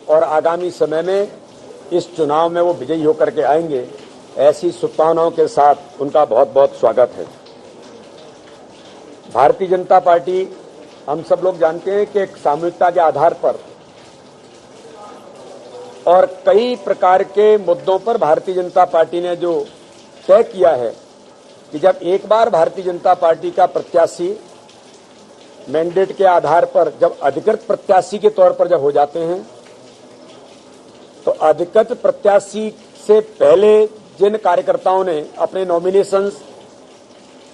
और आगामी समय में इस चुनाव में वो विजयी होकर के आएंगे, ऐसी शुभकामनाओं के साथ उनका बहुत बहुत स्वागत है। भारतीय जनता पार्टी, हम सब लोग जानते हैं कि एक सामूहिकता के आधार पर और कई प्रकार के मुद्दों पर भारतीय जनता पार्टी ने जो तय किया है कि जब एक बार भारतीय जनता पार्टी का प्रत्याशी मैंडेट के आधार पर जब अधिकृत प्रत्याशी के तौर पर जब हो जाते हैं, तो अधिकृत प्रत्याशी से पहले जिन कार्यकर्ताओं ने अपने नॉमिनेशंस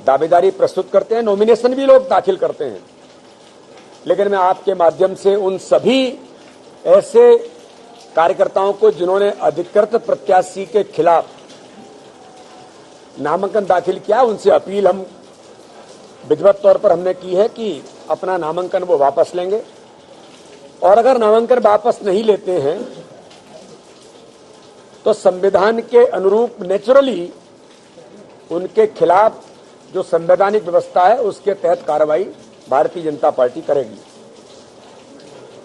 दावेदारी प्रस्तुत करते हैं, नॉमिनेशन भी लोग दाखिल करते हैं, लेकिन मैं आपके माध्यम से उन सभी ऐसे कार्यकर्ताओं को जिन्होंने अधिकृत प्रत्याशी के खिलाफ नामांकन दाखिल किया, उनसे अपील हम विधिवत तौर पर हमने की है कि अपना नामांकन वो वापस लेंगे, और अगर नामांकन वापस नहीं लेते हैं तो संविधान के अनुरूप नेचुरली उनके खिलाफ जो संवैधानिक व्यवस्था है उसके तहत कार्रवाई भारतीय जनता पार्टी करेगी।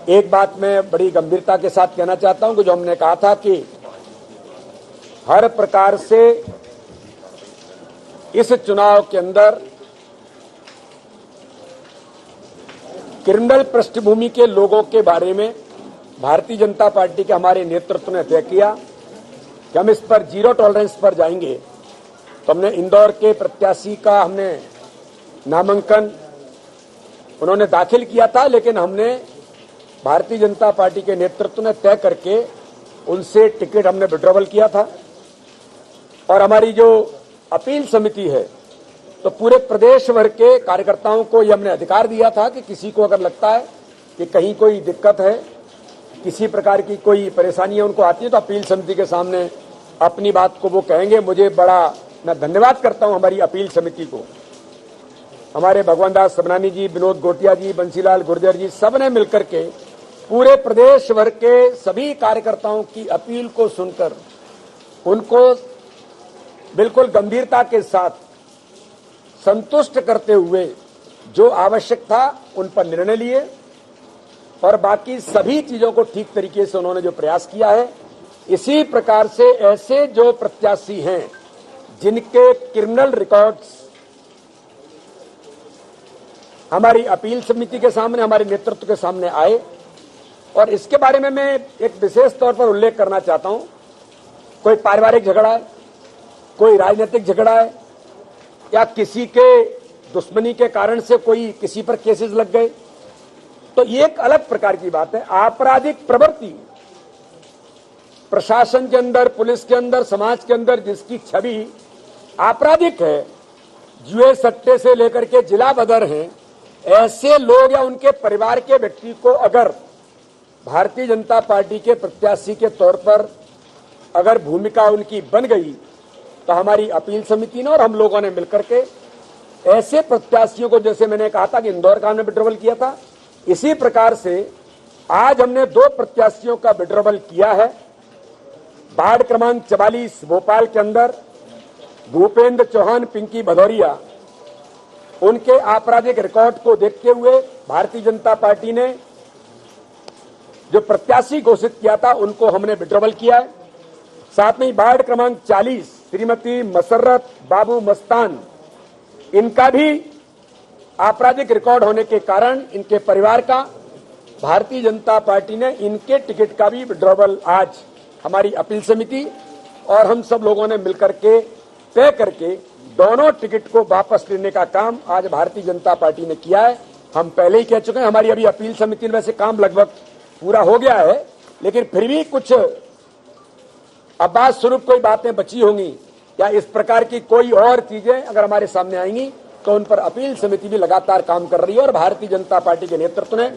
एक बात मैं बड़ी गंभीरता के साथ कहना चाहता हूं कि जो हमने कहा था कि हर प्रकार से इस चुनाव के अंदर क्रिमिनल पृष्ठभूमि के लोगों के बारे में भारतीय जनता पार्टी के हमारे नेतृत्व ने तय किया कि हम इस पर जीरो टॉलरेंस पर जाएंगे। तो हमने इंदौर के प्रत्याशी का हमने नामांकन उन्होंने दाखिल किया था, लेकिन हमने भारतीय जनता पार्टी के नेतृत्व ने तय करके उनसे टिकट हमने विड्रॉवल किया था। और हमारी जो अपील समिति है, तो पूरे प्रदेश भर के कार्यकर्ताओं को ये हमने अधिकार दिया था कि किसी को अगर लगता है कि कहीं कोई दिक्कत है, किसी प्रकार की कोई परेशानी उनको आती है, तो अपील समिति के सामने अपनी बात को वो कहेंगे। मुझे बड़ा मैं धन्यवाद करता हूं हमारी अपील समिति को, हमारे भगवान दास सबनानी जी, विनोद गोटिया जी, बंसीलाल गुर्जर जी, सबने मिलकर के पूरे प्रदेश भर के सभी कार्यकर्ताओं की अपील को सुनकर उनको बिल्कुल गंभीरता के साथ संतुष्ट करते हुए जो आवश्यक था उन पर निर्णय लिए, और बाकी सभी चीजों को ठीक तरीके से उन्होंने जो प्रयास किया है। इसी प्रकार से ऐसे जो प्रत्याशी हैं जिनके क्रिमिनल रिकॉर्ड्स हमारी अपील समिति के सामने, हमारे नेतृत्व के सामने आए, और इसके बारे में मैं एक विशेष तौर पर उल्लेख करना चाहता हूं। कोई पारिवारिक झगड़ा है, कोई राजनीतिक झगड़ा है, या किसी के दुश्मनी के कारण से कोई किसी पर केसेस लग गए, तो ये एक अलग प्रकार की बात है। आपराधिक प्रवृत्ति प्रशासन के अंदर, पुलिस के अंदर, समाज के अंदर जिसकी छवि आपराधिक है, जुए सट्टे से लेकर के जिला बदर हैं, ऐसे लोग या उनके परिवार के व्यक्ति को अगर भारतीय जनता पार्टी के प्रत्याशी के तौर पर अगर भूमिका उनकी बन गई, तो हमारी अपील समिति ने और हम लोगों ने मिलकर के ऐसे प्रत्याशियों को, जैसे मैंने कहा था कि इंदौर का हमने विड्रॉवल किया था, इसी प्रकार से आज हमने 2 प्रत्याशियों का विड्रॉवल किया है। वार्ड क्रमांक 44 भोपाल के अंदर भूपेंद्र चौहान, पिंकी भदौरिया, उनके आपराधिक रिकॉर्ड को देखते हुए भारतीय जनता पार्टी ने जो प्रत्याशी घोषित किया था उनको हमने विड्रॉवल किया है। साथ में वार्ड क्रमांक 40 श्रीमती मसर्रत बाबू मस्तान, इनका भी आपराधिक रिकॉर्ड होने के कारण इनके परिवार का भारतीय जनता पार्टी ने इनके टिकट का भी विड्रॉवल आज हमारी अपील समिति और हम सब लोगों ने मिलकर के तय करके दोनों टिकट को वापस लेने का काम आज भारतीय जनता पार्टी ने किया है। हम पहले ही कह चुके हैं, हमारी अभी अपील समिति में वैसे काम लगभग पूरा हो गया है, लेकिन फिर भी कुछ अब्बास स्वरूप कोई बातें बची होंगी या इस प्रकार की कोई और चीजें अगर हमारे सामने आएंगी तो उन पर अपील समिति भी लगातार काम कर रही है। और भारतीय जनता पार्टी के नेतृत्व ने,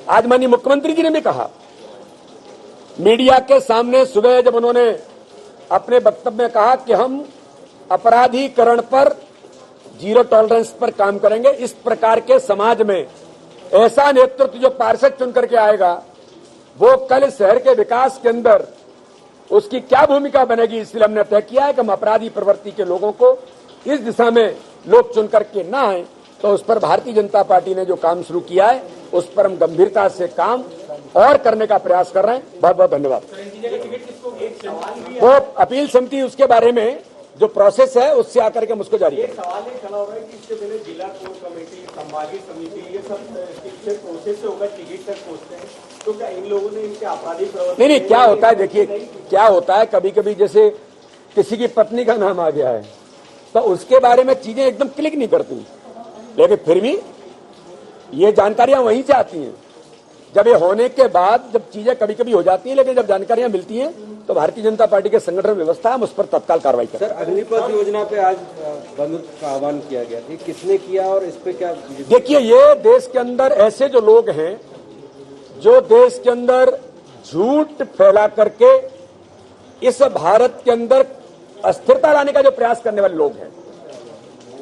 आज माननीय मुख्यमंत्री जी ने भी कहा मीडिया के सामने सुबह जब उन्होंने अपने वक्तव्य में कहा कि हम अपराधीकरण पर जीरो टॉलरेंस पर काम करेंगे। इस प्रकार के समाज में ऐसा नेतृत्व जो पार्षद चुन करके आएगा, वो कल शहर के विकास के अंदर उसकी क्या भूमिका बनेगी, इसलिए हमने तय किया है कि हम अपराधी प्रवृत्ति के लोगों को इस दिशा में लोग चुन करके ना आए, तो उस पर भारतीय जनता पार्टी ने जो काम शुरू किया है उस पर हम गंभीरता से काम और करने का प्रयास कर रहे हैं। बहुत बहुत धन्यवाद। वो अपील समिति उसके बारे में जो प्रोसेस है उससे आकर के मुझको जारी करें। सवाल ये खड़ा हो रहा है कि इससे पहले जिला कोर कमेटी, संभागीय समिति, ये सब किस प्रोसेस से होकर टिकट तक पहुंचते हैं, तो क्या इन लोगों ने इनके आपराधिक प्रवर्तन नहीं, क्या होता है, देखिए क्या होता है, कभी कभी जैसे किसी की पत्नी का नाम आ गया है तो उसके बारे में चीजें एकदम क्लिक नहीं करती, लेकिन फिर भी ये जानकारियां वहीं से आती हैं। जब ये होने के बाद जब चीजें कभी कभी हो जाती हैं, लेकिन जब जानकारियां मिलती हैं तो भारतीय जनता पार्टी के संगठन व्यवस्था हम उस पर तत्काल कार्रवाई करें। सर, अग्निपथ योजना पे आज बंद का आह्वान किया गया था, किसने किया और इस पे क्या? देखिए, ये देश के अंदर ऐसे जो लोग हैं जो देश के अंदर झूठ फैला करके इस भारत के अंदर अस्थिरता लाने का जो प्रयास करने वाले लोग हैं,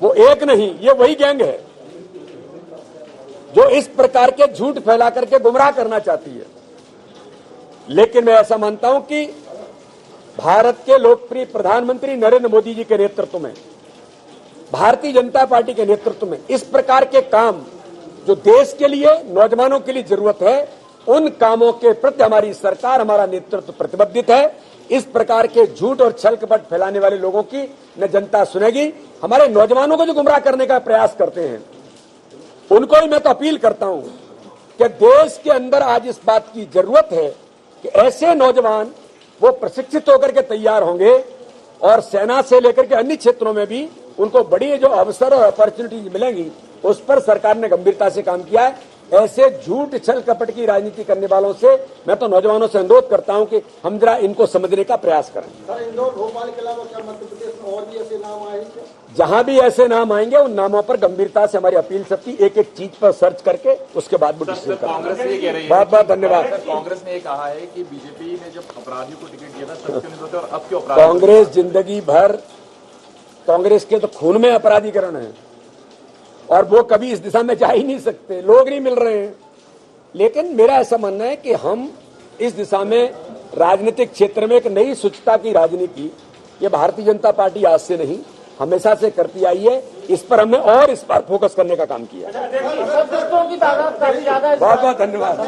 वो एक नहीं, ये वही गैंग है जो इस प्रकार के झूठ फैला करके गुमराह करना चाहती है। लेकिन मैं ऐसा मानता हूं कि भारत के लोकप्रिय प्रधानमंत्री नरेंद्र मोदी जी के नेतृत्व में, भारतीय जनता पार्टी के नेतृत्व में इस प्रकार के काम जो देश के लिए, नौजवानों के लिए जरूरत है, उन कामों के प्रति हमारी सरकार, हमारा नेतृत्व प्रतिबद्ध है। इस प्रकार के झूठ और छल कपट फैलाने वाले लोगों की न जनता सुनेगी। हमारे नौजवानों को जो गुमराह करने का प्रयास करते हैं उनको ही मैं तो अपील करता हूं कि देश के अंदर आज इस बात की जरूरत है कि ऐसे नौजवान वो प्रशिक्षित होकर के तैयार होंगे और सेना से लेकर के अन्य क्षेत्रों में भी उनको बड़ी जो अवसर और अपॉर्चुनिटीज मिलेंगी, उस पर सरकार ने गंभीरता से काम किया है। ऐसे झूठ छल कपट की राजनीति करने वालों से मैं तो नौजवानों से अनुरोध करता हूं कि हम जरा इनको समझने का प्रयास करें। सर, इंदौर, भोपाल के अलावा क्या मध्य प्रदेश में और भी ऐसे नाम आए क्या? जहां भी ऐसे नाम आएंगे उन नामों पर गंभीरता से हमारी अपील सकती, एक एक चीज पर सर्च करके उसके बाद वो डिसीजन करेंगे। बहुत बहुत धन्यवाद। कांग्रेस ने कहा है कि बीजेपी ने जब अपराधियों को टिकट दिया था तब क्यों नहीं होते और अब क्यों? कांग्रेस जिंदगी भर, कांग्रेस के तो खून में अपराधीकरण है और वो कभी इस दिशा में जा ही नहीं सकते, लोग नहीं मिल रहे हैं। लेकिन मेरा ऐसा मानना है कि हम इस दिशा में राजनीतिक क्षेत्र में एक नई स्वच्छता की राजनीति, ये भारतीय जनता पार्टी आज से नहीं हमेशा से करती आई है। इस पर हमने और इस पर फोकस करने का काम किया। की तादाद काफी ज्यादा है। बहुत बहुत धन्यवाद।